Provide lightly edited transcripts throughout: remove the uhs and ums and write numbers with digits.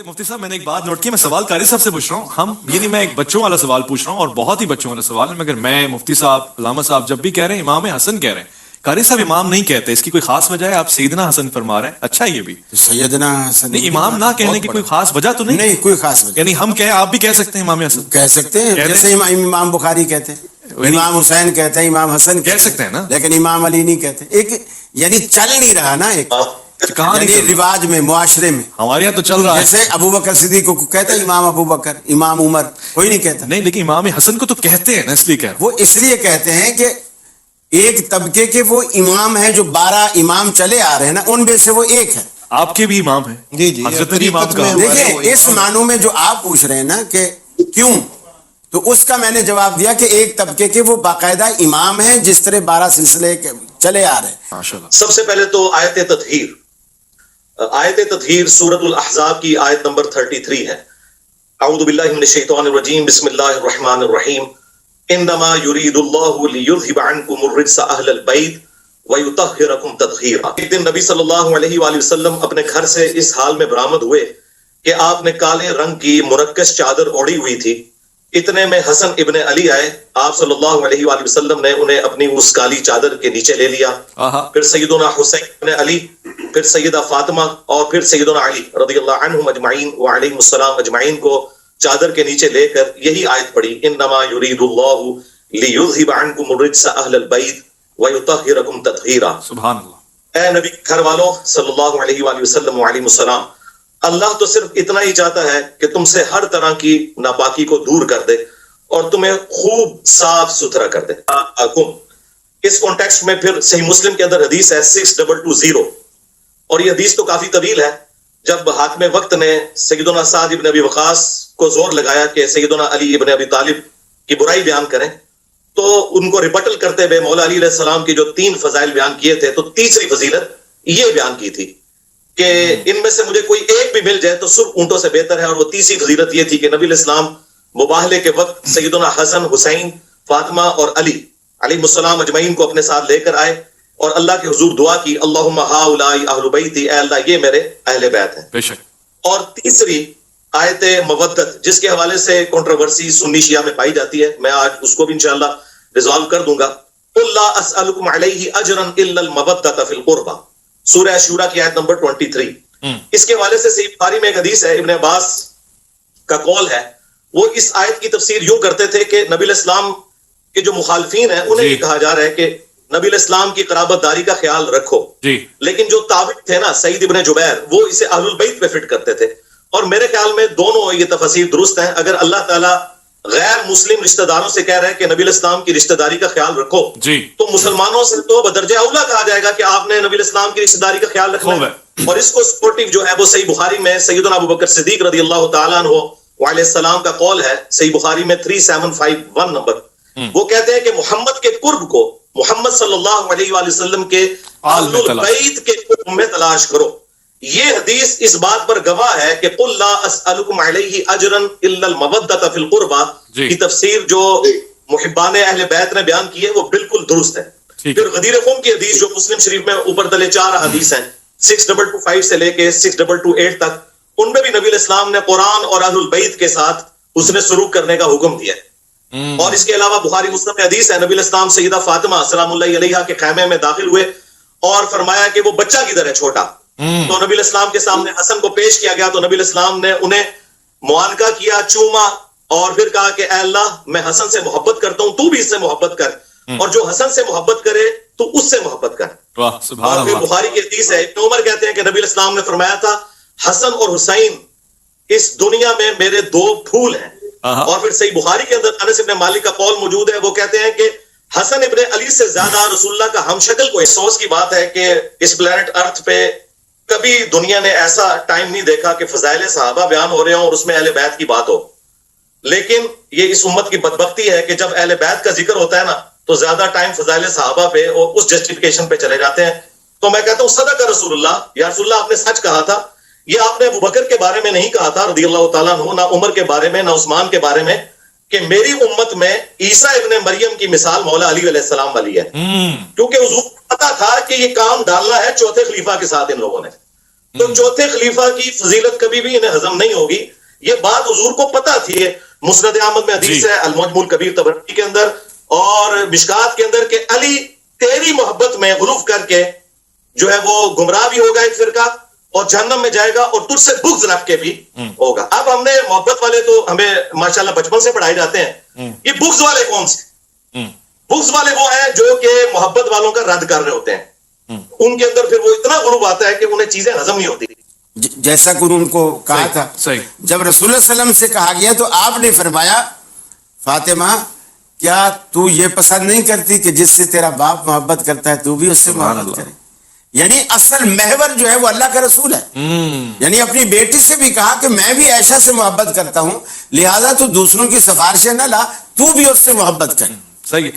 مفتی صاحب میں نے ایک بات نوٹ کی, میں سوال قاری صاحب سے پوچھ رہا ہوں, ہم یعنی میں ایک بچوں والا سوال پوچھ رہا ہوں اور بہت ہی بچوں والا سوال ہے, مگر میں مفتی صاحب علامہ صاحب جب بھی کہہ رہے ہیں امام حسن کہہ رہے ہیں, قاری صاحب امام نہیں کہتے, اس کی کوئی خاص وجہ ہے؟ آپ سیدنا حسن فرما رہے ہیں, اچھا یہ بھی سیدنا حسن نہیں, امام نہ کہنے کی کوئی خاص وجہ تو نہیں؟ نہیں کوئی خاص وجہ, یعنی ہم کہیں آپ بھی کہہ سکتے ہیں امام حسن کہہ سکتے ہیں, جیسے امام بخاری کہتے ہیں, امام حسین کہتے ہیں, امام حسن کہہ سکتے ہیں نا, لیکن امام علی نہیں کہتے. ایک یعنی چل نہیں رہا نا, ایک کہاں یعنی رواج میں, معاشرے میں ہمارے یہاں تو چل رہا ہے. جیسے ابو بکر صدیق کو کہتے ہیں امام ابو بکر, امام عمر, کوئی نہیں کہتا. نہیں لیکن امام حسن کو تو کہتے ہیں نا, اس لیے کہہ رہا ہوں. وہ اس لیے کہتے ہیں کہ ایک طبقے کے وہ امام ہیں جو 12 امام چلے آ رہے ہیں نا, ان میں سے وہ ایک ہے. آپ کے بھی امام ہیں جی جی, حضرت علی امام کا. دیکھیں اس معنوں میں جو آپ پوچھ رہے ہیں نا کہ کیوں, تو اس کا میں نے جواب دیا کہ ایک طبقے کے وہ باقاعدہ امام ہیں جس طرح 12 سلسلے چلے آ رہے ہیں. ماشاءاللہ. سب سے پہلے تو آیت تطہیر, آیت تطہیر سورۃ الاحزاب کی آیت نمبر 33 ہے. اعوذ باللہ من الشیطان الرجیم, بسم اللہ الرحمن الرحیم, انما یرید اللہ لیذھب عنکم الرجس اہل البیت ویطہرکم تطہیرا. ایک دن نبی صلی اللہ علیہ وآلہ وسلم اپنے گھر سے اس حال میں برآمد ہوئے کہ آپ نے کالے رنگ کی مرکز چادر اوڑھی ہوئی تھی. اتنے میں حسن ابن علی آئے, آپ صلی اللہ علیہ وآلہ وسلم نے انہیں اپنی اس کالی چادر کے نیچے لے لیا. پھر سیدنا حسین ابن علی, پھر سیدہ فاطمہ, اور پھر سیدنا علی رضی اللہ عنہم اجمعین وعلیہم السلام اجمعین کو چادر کے نیچے لے کر یہی آیت پڑھی, انما یرید اللہ لیذھب عنکم الرجس اہل البیت ویطہرکم تطہیرا. سبحان اللہ. اے نبی گھر والوں صلی اللہ علیہ وآلہ وسلم وعلیہ السلام, اللہ تو صرف اتنا ہی چاہتا ہے کہ تم سے ہر طرح کی ناپاکی کو دور کر دے اور تمہیں خوب صاف ستھرا کر دے. اس کانٹیکسٹ میں پھر صحیح مسلم کے اندر حدیث ہے 6220, اور یہ حدیث تو کافی طویل ہے. جب حاکم وقت نے سیدنا سعد ابن ابی وقاص کو زور لگایا کہ سیدنا علی ابن ابی طالب کی برائی بیان کریں, تو ان کو ریبٹل کرتے ہوئے مولا علی علیہ السلام کی جو 3 فضائل بیان کیے تھے, تو تیسری فضیلت یہ بیان کی تھی کہ ان میں سے مجھے کوئی ایک بھی مل جائے تو سرخ اونٹوں سے بہتر ہے. اور وہ تیسری فضیلت یہ تھی کہ نبی علیہ السلام مباہلے کے وقت سیدنا حسن, حسین, فاطمہ اور علی علیہ السلام اجمعین کو اپنے ساتھ لے کر آئے اور اللہ کے حضور دعا کی, اللہم ہؤلاء اہل بیتی, اے اللہ یہ میرے اہل بیت ہیں. بے شک. اور تیسری آیت مودت, جس کے حوالے سے کنٹروورسی سنی شیعہ میں پائی جاتی ہے, میں آج اس کو بھی انشاءاللہ ریزالو کر دوں گا. قل لا اسألکم علیہ اجرا الا المودۃ فی القربى, سورہ شورا کی آیت نمبر 23. اس کے حوالے سے صحیح بخاری میں ایک حدیث ہے, ابن عباس کا قول ہے, وہ اس آیت کی تفسیر یوں کرتے تھے کہ نبی علیہ السلام کے جو مخالفین ہیں انہیں یہ کہا جا رہا ہے کہ نبی علیہ السلام کی قرابت داری کا خیال رکھو, لیکن جو تابع تھے نا سعید ابن جبیر, وہ اسے اہل البیت پہ فٹ کرتے تھے. اور میرے خیال میں دونوں یہ تفاسیر درست ہیں. اگر اللہ تعالیٰ غیر مسلم رشتہ داروں سے کہہ رہے ہیں کہ نبی علیہ السلام کی رشتہ داری کا خیال رکھو, تو مسلمانوں سے تو بدرجہ اولا کہا جائے گا کہ آپ نے نبی علیہ السلام کی رشتہ داری کا خیال رکھنا ہے. اور اس کو سپورٹنگ جو ہے وہ صحیح بخاری میں سیدنا ابو بکر صدیق رضی اللہ تعالیٰ عنہ وعلیہ السلام کا قول ہے, صحیح بخاری میں 3751 نمبر. وہ کہتے ہیں کہ محمد کے قرب کو محمد صلی اللہ علیہ وآلہ وسلم کے اہل البیت کے قرب میں تلاش کرو. یہ حدیث اس بات پر گواہ ہے کہ قل لا اسألکم علیہ اجرا الا المودۃ فی القربى کی تفسیر جو محبان اہل بیت نے بیان کی ہے وہ بالکل درست ہے. پھر غدیر خم کی حدیث جو مسلم شریف میں اوپر تلے 4 حدیث ہیں 6225 سے لے کے 6228 تک, ان میں بھی نبی علیہ السلام نے قرآن اور اہل البیت کے ساتھ اس نے سلوک کرنے کا حکم دیا ہے. اور اس کے علاوہ بخاری مسلم میں حدیث ہے, نبی علیہ السلام سیدہ فاطمہ سلام اللہ علیہا کے خیمے میں داخل ہوئے اور فرمایا کہ وہ بچہ کدھر ہے چھوٹا. تو نبی علیہ السلام کے سامنے حسن کو پیش کیا گیا, تو نبی علیہ السلام نے انہیں معانقہ کیا, چوما, اور پھر کہا کہ اے اللہ میں حسن سے محبت کرتا ہوں, تو بھی اس سے محبت کر, اور جو حسن سے محبت کرے تو اس سے محبت کر. اور پھر بخاری کی حدیث ہے, ابن عمر کہتے ہیں کہ نبی علیہ السلام نے فرمایا تھا حسن اور حسین اس دنیا میں میرے 2 پھول ہیں. اور پھر صحیح بخاری کے اندر انس ابن مالک کا قول موجود ہے, وہ کہتے ہیں کہ حسن ابن علی سے زیادہ رسول اللہ کا ہم شکل کوئی. افسوس کی بات ہے کہ اس پلانٹ ارتھ پہ کبھی دنیا نے ایسا ٹائم نہیں دیکھا کہ فضائل صحابہ بیان ہو رہے ہوں اور اس میں اہل بیت کی بات ہو. لیکن یہ اس امت کی بدبختی ہے کہ جب اہل بیت کا ذکر ہوتا ہے نا, تو زیادہ ٹائم فضائل صحابہ پہ اور اس جسٹیفیکیشن پہ چلے جاتے ہیں. تو میں کہتا ہوں صدق رسول اللہ, یا رسول اللہ آپ نے سچ کہا تھا. یہ آپ نے ابو بکر کے بارے میں نہیں کہا تھا رضی اللہ تعالیٰ عنہ, نہ عمر کے بارے میں, نہ عثمان کے بارے میں, کہ میری امت میں عیسیٰ ابن مریم کی مثال مولا علی علیہ السلام والی ہے. کیونکہ حضور کو پتا تھا کہ یہ کام ڈالنا ہے چوتھے خلیفہ کے ساتھ ان لوگوں نے. تو چوتھے خلیفہ کی فضیلت کبھی بھی انہیں ہضم نہیں ہوگی. یہ بات حضور کو پتا تھی. مسند احمد میں حدیث ہے المعجم الکبیر طبرانی کے اندر اور مشکات کے اندر کہ علی تیری محبت میں غلو کر کے جو ہے وہ گمراہ بھی ہوگا ایک فرقہ اور جہنم میں جائے گا اور تجھ سے بغض رکھ کے بھی ہوگا. اب ہم نے محبت والے تو ہمیں ماشاءاللہ بچپن سے پڑھائے جاتے ہیں. یہ بغض والے کون سے؟ بغض والے وہ ہیں جو کہ محبت والوں کا رد کر رہے ہوتے ہیں. ان کے اندر پھر وہ اتنا غلو آتا ہے کہ انہیں چیزیں ہضم نہیں ہوتی. جیسا کہ ان کو کہا تھا صحیح. جب رسول اللہ علیہ وسلم سے کہا گیا تو آپ نے فرمایا فاطمہ کیا تو یہ پسند نہیں کرتی کہ جس سے تیرا باپ محبت کرتا ہے تو بھی اس سے محبت کرے. یعنی اصل محور جو ہے وہ اللہ کا رسول ہے. یعنی اپنی بیٹی سے بھی کہا کہ میں بھی عائشہ سے محبت کرتا ہوں لہذا تو دوسروں کی سفارشیں نہ لا تو بھی اس سے محبت کر. صحیح.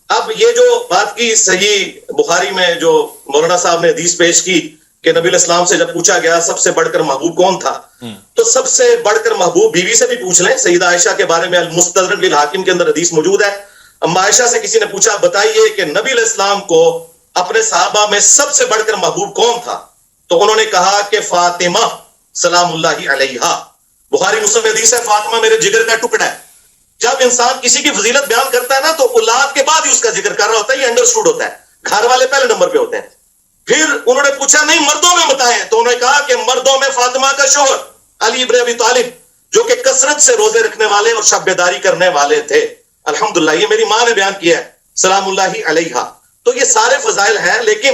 اب یہ جو بات کی صحیح بخاری میں جو مولانا صاحب نے حدیث پیش کی کہ نبی علیہ السلام سے جب پوچھا گیا سب سے بڑھ کر محبوب کون تھا تو سب سے بڑھ کر محبوب بیوی سے بھی پوچھ لیں. سیدہ عائشہ کے بارے میں المستدرک للحاکم کے اندر حدیث موجود ہے. اما عائشہ سے کسی نے پوچھا بتائیے کہ نبی علیہ السلام کو اپنے صحابہ میں سب سے بڑھ کر محبوب کون تھا تو انہوں نے کہا کہ فاطمہ سلام اللہ علیہا. بخاری مسلم حدیث ہے فاطمہ میرے جگر کا ٹکڑا ہے. جب انسان کسی کی فضیلت بیان کرتا ہے نا تو اولاد کے بعد ہی اس کا ذکر کر رہا ہوتا ہے. یہ انڈرسٹوڈ ہوتا ہے. گھر والے پہلے نمبر پہ ہوتے ہیں. پھر انہوں نے پوچھا نہیں مردوں میں بتائیں تو انہوں نے کہا کہ مردوں میں فاطمہ کا شوہر علی ابن ابی طالب جو کہ کثرت سے روزے رکھنے والے اور شب بیداری کرنے والے تھے. الحمدللہ یہ میری ماں نے بیان کیا ہے سلام اللہ علیہا. تو یہ سارے فضائل ہیں لیکن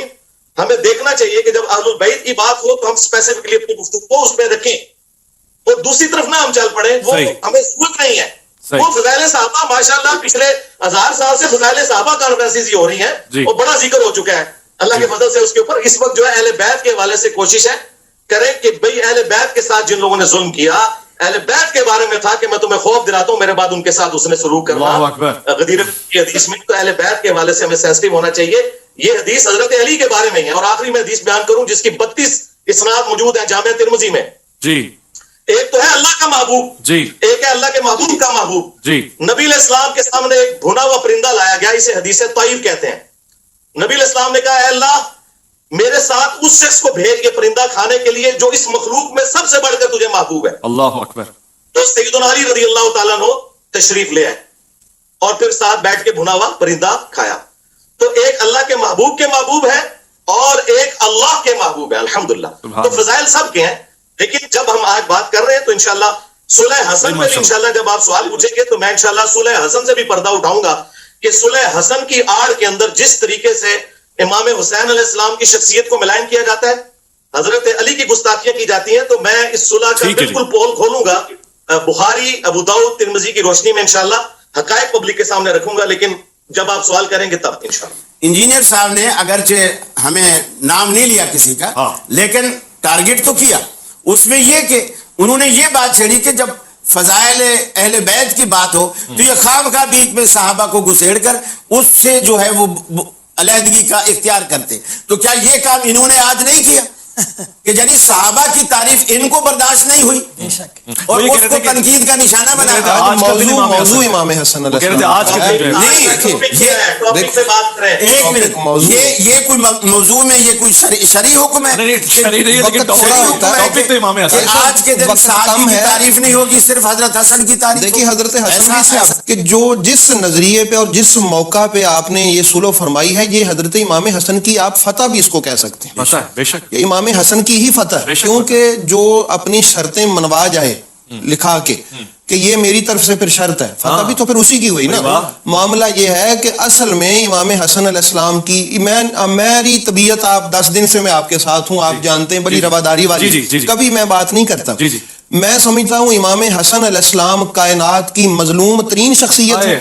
ہمیں دیکھنا چاہیے کہ جب اہل البیت کی بات ہو تو ہم اسپیسیفکلی اپنی گفتگو اس پہ رکھیں اور دوسری طرف نہ ہم چل پڑیں. وہ ہمیں ضرورت نہیں ہے. وہ فضائل صحابہ ماشاءاللہ پچھلے 1000 سال سے فضائل صحابہ کانفرنسز ہو رہی ہیں اور بڑا ذکر ہو چکا ہے اللہ کے فضل سے اس کے اوپر. اس وقت جو ہے اہل بیت کے حوالے سے کوشش ہے کریں کہ بھئی اہل بیت کے ساتھ جن لوگوں نے ظلم کیا اہل بیت کے بارے میں تھا کہ میں تمہیں خوف دلاتا ہوں میرے بعد ان کے ساتھ اس نے سلوک کرنا غدیر کی حدیث میں. تو اہل بیت کے حوالے سے ہمیں سینسٹیو ہونا چاہیے. یہ حدیث حضرت علی کے بارے میں ہے اور آخری میں حدیث بیان کروں جس کی 32 اسناد موجود ہیں جامع ترمذی میں. جی ایک تو ہے اللہ کا محبوب جی ایک ہے اللہ کے محبوب کا محبوب. جی نبی علیہ السلام کے سامنے ایک بھنا ہوا پرندہ لایا گیا. اسے حدیث طائر کہتے ہیں. نبی علیہ السلام نے کہا اے اللہ میرے ساتھ اس شخص کو بھیج یہ پرندہ کھانے کے لیے جو اس مخلوق میں سب سے بڑھ کر تجھے محبوب ہے. اللہ اکبر. تو سیدنا علی رضی اللہ تعالیٰ عنہ تشریف لے آئے اور پھر ساتھ بیٹھ کے بھنا ہوا پرندہ کھایا. تو ایک اللہ کے محبوب ہے اور ایک اللہ کے محبوب ہے. الحمدللہ. تو فضائل سب کے ہیں لیکن جب ہم آج بات کر رہے ہیں تو انشاءاللہ صلح حسن میں بھی انشاءاللہ جب آپ سوال پوچھیں گے تو میں انشاءاللہ صلح حسن سے بھی پردہ اٹھاؤں گا کہ صلح حسن کی آڑ کے اندر جس طریقے سے امام حسین علیہ السلام کی شخصیت کو ملائن کیا جاتا ہے حضرت علی کی گستاخیاں کی جاتی ہیں. تو میں اس صلح کا بالکل پول کھولوں گا بخاری ابو داؤد ترمذی کی روشنی میں انشاءاللہ حقائق پبلک کے سامنے رکھوں گا لیکن جب آپ سوال کریں گے تب انشاءاللہ. انجینئر صاحب نے اگرچہ ہمیں نام نہیں لیا کسی کا لیکن ٹارگٹ تو کیا. اس میں یہ کہ انہوں نے یہ بات چھیڑی کہ جب فضائل اہل بیت کی بات ہو تو یہ خواہ بیچ میں صحابہ کو گھسیڑ کر اس سے جو ہے وہ علیحدگی کا اختیار کرتے. تو کیا یہ کام انہوں نے آج نہیں کیا کہ یعنی صحابہ کی تعریف ان کو برداشت نہیں ہوئی اور اس کو تنقید کا نشانہ بنا. موضوع امام حسن علیہ یہ کوئی موضوع میں یہ کوئی شرعی حکم ہے. آج کے دن صحابی کی تعریف نہیں ہوگی صرف حضرت حسن کی تعریف. دیکھیے حضرت حسن سے کہ جو جس نظریے پہ اور جس موقع پہ آپ نے یہ سلو فرمائی ہے یہ حضرت امام حسن کی آپ فتح بھی اس کو کہہ سکتے ہیں. بے شک یہ امام حسن کی ہی فتح کیونکہ جو اپنی شرطیں منوا جائے لکھا کے کہ یہ میری طرف سے پھر شرط ہے فتح بھی تو پھر اسی کی ہوئی نا. معاملہ یہ ہے کہ اصل میں امام حسن علیہ السلام کی میری طبیعت آپ 10 دن سے میں آپ کے ساتھ ہوں آپ جانتے ہیں بڑی رواداری والی کبھی میں بات نہیں کرتا. میں سمجھتا ہوں امام حسن علیہ السلام کائنات کی مظلوم ترین شخصیت ہے.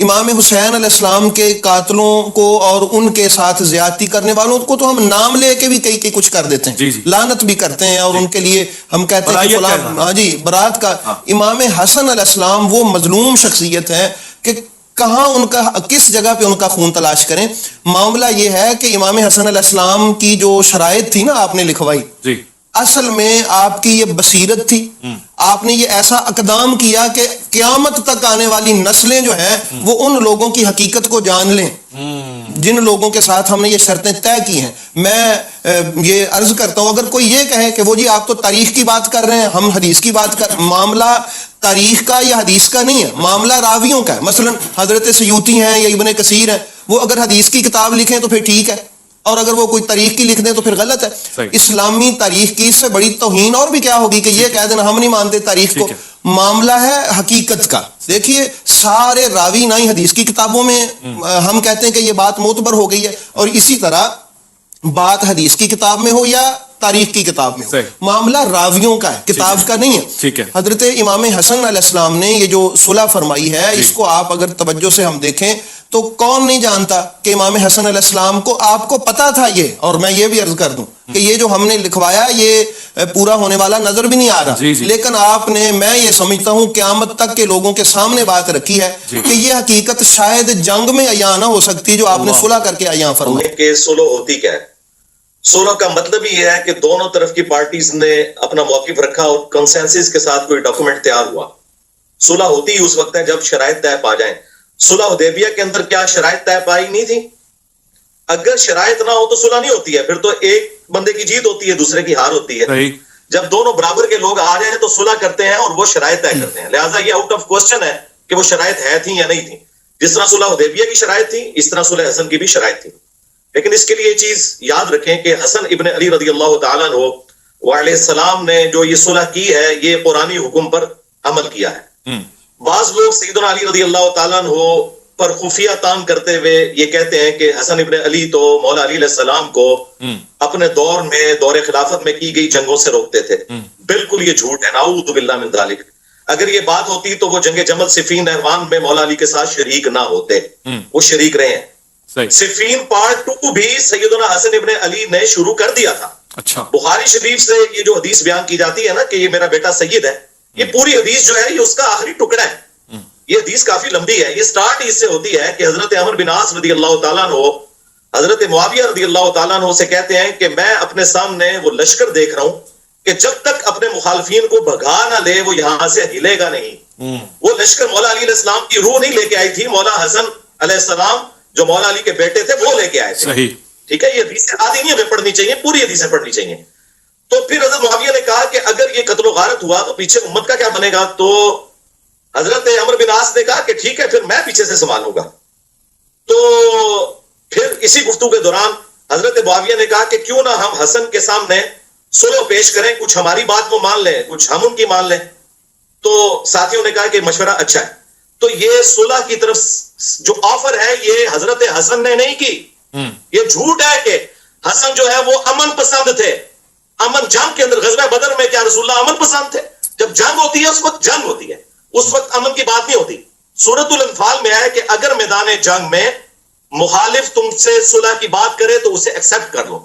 امام حسین علیہ السلام کے قاتلوں کو اور ان کے ساتھ زیادتی کرنے والوں کو تو ہم نام لے کے بھی کئی کچھ کر دیتے ہیں لعنت بھی کرتے ہیں اور ان کے لیے ہم کہتے ہیں ہاں جی برات کا. امام حسن علیہ السلام وہ مظلوم شخصیت ہے کہ کہاں ان کا کس جگہ پہ ان کا خون تلاش کریں. معاملہ یہ ہے کہ امام حسن علیہ السلام کی جو شرائط تھی نا آپ نے لکھوائی اصل میں آپ کی یہ بصیرت تھی. آپ نے یہ ایسا اقدام کیا کہ قیامت تک آنے والی نسلیں جو ہیں وہ ان لوگوں کی حقیقت کو جان لیں جن لوگوں کے ساتھ ہم نے یہ شرطیں طے کی ہیں. میں یہ عرض کرتا ہوں اگر کوئی یہ کہے کہ وہ جی آپ تو تاریخ کی بات کر رہے ہیں ہم حدیث کی بات کر، معاملہ تاریخ کا یا حدیث کا نہیں ہے، معاملہ راویوں کا ہے. مثلا حضرت سیوطی ہیں یا ابن کثیر ہیں، وہ اگر حدیث کی کتاب لکھیں تو پھر ٹھیک ہے، اور اگر وہ کوئی تاریخ کی لکھ دیں تو پھر غلط ہے. اسلامی تاریخ کی اس سے بڑی توہین اور بھی کیا ہوگی کہ یہ کہہ دینا ہم نہیں مانتے تاریخ کو. معاملہ ہے حقیقت کا. دیکھیے سارے راوی نہ ہی حدیث کی کتابوں میں ہم کہتے ہیں کہ یہ بات معتبر ہو گئی ہے، اور اسی طرح بات حدیث کی کتاب میں ہو یا تاریخ کی کتاب میں ہو، معاملہ راویوں کا ہے، کتاب کا نہیں ہے. حضرت امام حسن علیہ السلام نے یہ جو صلح فرمائی ہے اس کو آپ اگر توجہ سے ہم دیکھیں تو کون نہیں جانتا کہ امام حسن علیہ السلام کو، آپ کو پتا تھا یہ، اور میں یہ بھی عرض کر دوں کہ یہ جو ہم نے لکھوایا یہ پورا ہونے والا نظر بھی نہیں آ رہا، لیکن آپ نے، میں یہ سمجھتا ہوں قیامت تک کے لوگوں کے سامنے بات رکھی ہے کہ یہ حقیقت شاید جنگ میں عیاں نہ ہو سکتی جو آپ نے صلح کر کے عیاں فرمائی. کہ صلح ہوتی کیا ہے؟ صلح کا مطلب یہ ہے کہ دونوں طرف کی پارٹیز نے اپنا موقف رکھا اور کنسنسس کے ساتھ کوئی ڈاکومنٹ تیار ہوا. صلح ہوتی ہی اس وقت ہے جب شرائط طے پا جائیں. صلح حدیبیہ کے اندر کیا شرائط طے پائی نہیں تھی؟ اگر شرائط نہ ہو تو صلح نہیں ہوتی ہے، پھر تو ایک بندے کی جیت ہوتی ہے دوسرے کی ہار ہوتی ہے. جب دونوں برابر کے لوگ آ جائیں تو صلح کرتے ہیں اور وہ شرائط طے کرتے ہیں. لہٰذا یہ آؤٹ آف کوسچن ہے کہ وہ شرائط ہے تھی یا نہیں تھی. جس طرح صلح حدیبیہ کی شرائط تھی اس طرح صلح حسن کی بھی شرائط تھی. لیکن اس کے لیے یہ چیز یاد رکھیں کہ حسن ابن علی رضی اللہ تعالیٰ عنہ علیہ السلام نے جو یہ صلح کی ہے یہ قرآنی حکم پر عمل کیا ہے. بعض لوگ سیدنا علی رضی اللہ تعالیٰ عنہ پر خفیہ تان کرتے ہوئے یہ کہتے ہیں کہ حسن ابن علی تو مولا علی علیہ السلام کو اپنے دور میں، دور خلافت میں کی گئی جنگوں سے روکتے تھے. بالکل یہ جھوٹ ہے، نعوذ باللہ من ذالک. اگر یہ بات ہوتی تو وہ جنگ جمل صفین نہروان میں مولا علی کے ساتھ شریک نہ ہوتے، وہ شریک رہے ہیں. صفین پارٹ 2 بھی سیدنا حسن ابن علی نے شروع کر دیا تھا. بخاری شریف سے یہ جو حدیث بیان کی جاتی ہے نا کہ یہ میرا بیٹا سید ہے، یہ پوری حدیث جو ہے یہ اس کا آخری ٹکڑا ہے. یہ حدیث کافی لمبی ہے. یہ سٹارٹ اس سے ہوتی ہے کہ حضرت عمر بن عاص رضی اللہ تعالیٰ عنہ حضرت معاویہ رضی اللہ تعالیٰ عنہ سے کہتے ہیں کہ میں اپنے سامنے وہ لشکر دیکھ رہا ہوں کہ جب تک اپنے مخالفین کو بھگا نہ لے وہ یہاں سے ہلے گا نہیں. وہ لشکر مولا علی علیہ السلام کی روح نہیں لے کے آئی تھی، مولا حسن علیہ السلام جو مولا علی کے بیٹے تھے وہ لے کے آئے تھے. ٹھیک ہے، یہ حدیثیں آدھی نہیں ہمیں پڑھنی چاہیے، پوری حدیثیں پڑھنی چاہیے. تو پھر حضرت معاویہ نے کہا کہ اگر یہ قتل و غارت ہوا تو پیچھے امت کا کیا بنے گا؟ تو حضرت عمر بن عاص نے کہا کہ ٹھیک ہے پھر میں پیچھے سے سنبھالوں گا. تو پھر اسی گفتگو کے دوران حضرت معاویہ نے کہا کہ کیوں نہ ہم حسن کے سامنے صلح پیش کریں، کچھ ہماری بات وہ مان لیں کچھ ہم ان کی مان لیں. تو ساتھیوں نے کہا کہ مشورہ اچھا ہے. تو یہ صلح کی طرف جو آفر ہے یہ حضرت حسن نے نہیں کی. یہ جھوٹ ہے کہ حسن جو ہے وہ امن پسند تھے. امن جنگ کے اندر غزوہ بدر میں کیا رسول اللہ امن پسند تھے؟ جب جنگ ہوتی ہے اس وقت جنگ ہوتی ہے، اس وقت امن کی بات نہیں ہوتی. سورۃ الانفال میں ہے کہ اگر میدان جنگ میں مخالف تم سے صلح کی بات کرے تو اسے ایکسپٹ کر لو.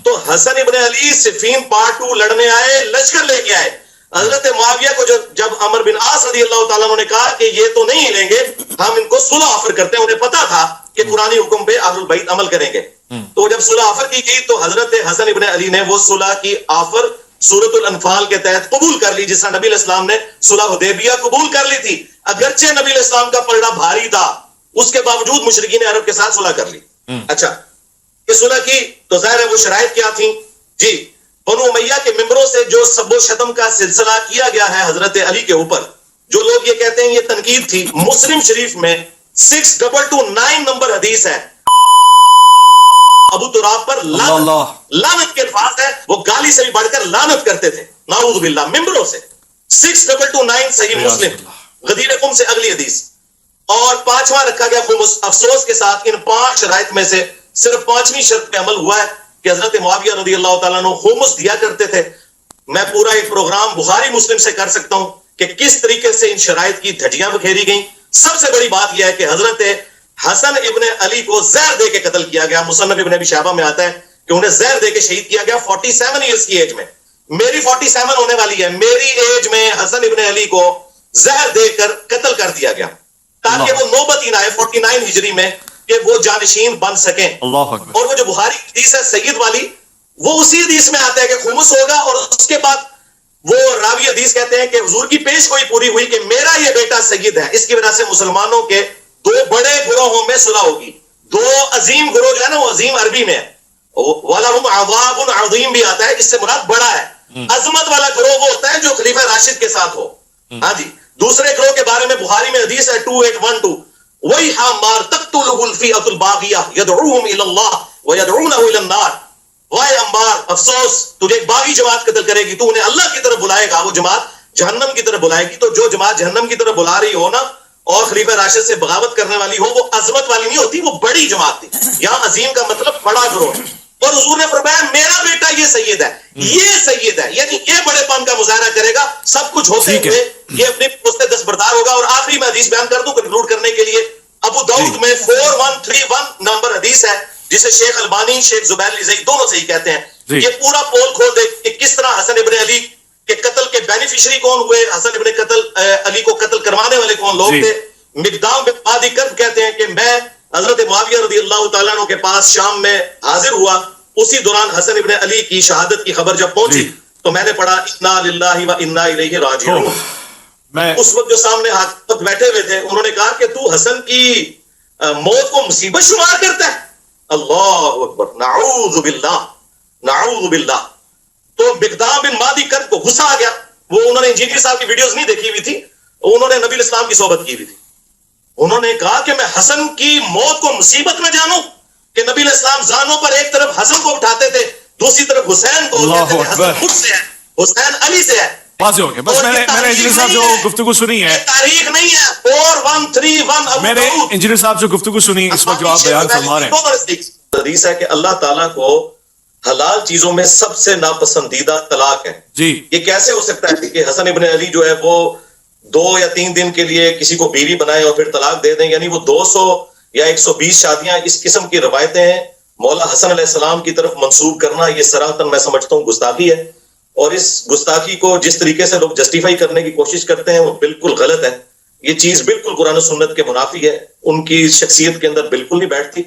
تو حسن ابن علی صفین پارٹ 2 لڑنے آئے، لشکر لے کے آئے. حضرت معاویہ کو جب عمر بن عاص رضی اللہ تعالیٰ عنہ نے کہا کہ یہ تو نہیں ہلیں گے، ہم ان کو صلح آفر کرتے ہیں، انہیں پتا تھا کہ قرآنی حکم پہ اہل البیت عمل کریں گے. تو جب صلح آفر کی گئی تو حضرت حسن ابن علی نے وہ صلح کی آفر سورۃ الانفال کے تحت قبول کر لی، جس طرح نبی علیہ السلام نے صلح حدیبیہ قبول کر لی تھی. اگرچہ نبی علیہ السلام کا پلڑا بھاری تھا اس کے باوجود مشرکین عرب کے ساتھ صلح کر لی. اچھا، یہ صلح کی تو ظاہر ہے وہ شرائط کیا تھیں؟ جی، بنو امیہ کے ممبروں سے جو سب و شتم کا سلسلہ کیا گیا ہے حضرت علی کے اوپر، جو لوگ یہ کہتے ہیں یہ تنقید تھی. مسلم شریف میں 6229 نمبر حدیث ہے، ابو تراب پر لعنت کے الفاظ ہے، وہ گالی سے بھی بڑھ کر لعنت کرتے تھے نعوذ باللہ ممبروں سے. 6229 صحیح مسلم، غدیر قم سے اگلی حدیث. اور 5واں رکھا گیا خمس. افسوس کے ساتھ ان 5 شرائط میں سے صرف 5ویں شرط پہ عمل ہوا ہے کہ حضرت معاویہ رضی اللہ تعالیٰ عنہ خمس دیا کرتے تھے. میں پورا ایک پروگرام بخاری مسلم سے کر سکتا ہوں کہ کس طریقے سے ان شرائط کی دھجیاں بکھیری گئیں. سب سے بڑی بات یہ ہے کہ حضرت حسن ابن علی کو زہر دے کے قتل کیا گیا. مصنف ابن ابی شیبہ میں آتا ہے کہ انہیں زہر دے کے شہید کیا گیا 47 ایئرز کی ایج میں. میری 47 ہونے والی ہے، میری ایج میں حسن ابن علی کو زہر دے کر قتل کر دیا گیا تاکہ وہ نوبت ہی نہ آئے 49 ہجری میں کہ وہ جانشین بن سکیں. اور وہ جو بخاری حدیث ہے سید والی، وہ اسی حدیث میں آتا ہے کہ خمس ہوگا، اور اس کے بعد وہ راوی حدیث کہتے ہیں کہ حضور کی پیش گوئی پوری ہوئی کہ میرا یہ بیٹا سید ہے. اس کی وجہ سے مسلمانوں کے 2 بڑے گروہوں میں صلح ہوگی. 2 عظیم گروہ جو ہے نا وہ عظیم عربی میں ہے، وَلَهُمْ عَذَابٌ عَظِيمٌ بھی آتا ہے، اس سے مراد بڑا ہے. عظمت والا گروہ وہ ہوتا ہے جو خلیفہ راشد کے ساتھ ہو. ہاں جی. دوسرے گروہ کے بارے میں بخاری میں حدیث ہے 2812 وَيْحَا مَارْ تَقْتُلُهُ الْفِئَةُ الْبَاغِيَةُ يَدْعُوهُمْ إِلَى اللَّهِ وَيَدْعُونَهُ إِلَى النَّارِ. وائے عمار، افسوس، تجھے ایک باغی جماعت قتل کرے گی، تو انہیں اللہ کی طرف بلائے گا، وہ جماعت جہنم کی طرف بلائے گی. تو جو جماعت جہنم کی طرف بلا رہی ہو نا اور خلیفہ راشد سے بغاوت کرنے والی ہو، وہ عظمت والی نہیں ہوتی، وہ بڑی جماعت تھی. یہاں عظیم کا مطلب بڑا گروہ. اور حضور نے فرمایا میرا بیٹا یہ سید ہے، یہ سید ہے، یعنی یہ بڑے پن کا مظاہرہ کرے گا. سب کچھ ہوتے ہوئے یہ اپنے پوستے دستبردار ہوگا. اور آخری میں حدیث بیان کر دوں کنکلوڈ کرنے کے لیے. ابو داؤد میں 4131 نمبر حدیث ہے جسے شیخ البانی، شیخ زبیر لزئی دونوں سے ہی کہتے ہیں. یہ پورا پول کھول دے کہ کس طرح حسن ابن علی کے قتل کے بینیفیشری کون ہوئے، حسن ابن علی کو قتل کروانے والے کون لوگ تھے. مقدام بن مادی کرب کہتے ہیں کہ میں حضرت معاویہ رضی اللہ تعالیٰ عنہ کے پاس شام میں حاضر ہوا. اسی دوران حسن ابن علی کی شہادت کی خبر جب پہنچی تو میں نے پڑھا انا للہ و انا الیہ راجعون. اس وقت جو سامنے حاکم بیٹھے ہوئے تھے انہوں نے کہا کہ تو حسن کی موت کو مصیبت شمار کرتا ہے. اللہ اکبر، نعوذ باللہ، نعوذ باللہ. تو مقدام بن مادی کرب کو غصہ آ گیا. وہ انہوں نے انجینئر صاحب کی ویڈیوز نہیں دیکھی ہوئی تھی، انہوں نے نبی اسلام کی صحبت کی ہوئی تھی. انہوں نے کہا کہ میں حسن کی موت کو مصیبت میں جانوں کہ نبی اسلام زانوں پر ایک طرف حسن کو اٹھاتے تھے، دوسری طرف حسین کو، کہتے تھے حسن خود سے ہے، حسین علی سے ہے. واضح ہو گیا. بس میں نے انجینئر صاحب جو گفتگو سنی ہے، تاریخ نہیں ہے. 4131 میں نے انجینئر صاحب جو گفتگو سنی اس وقت جو آپ بیان فرما رہے ہیں، حدیث ہے کہ اللہ تعالیٰ کو حلال چیزوں میں سب سے ناپسندیدہ طلاق ہے. جی یہ کیسے ہو سکتا ہے کہ حسن ابن علی جو ہے وہ 2 یا 3 دن کے لیے کسی کو بیوی بنائے اور پھر طلاق دے دیں؟ یعنی وہ 200 یا 120 شادیاں، اس قسم کی روایتیں ہیں مولا حسن علیہ السلام کی طرف منسوب کرنا، یہ صراحتاً میں سمجھتا ہوں گستاخی ہے. اور اس گستاخی کو جس طریقے سے لوگ جسٹیفائی کرنے کی کوشش کرتے ہیں وہ بالکل غلط ہے. یہ چیز بالکل قرآن و سنت کے منافی ہے، ان کی شخصیت کے اندر بالکل نہیں بیٹھتی.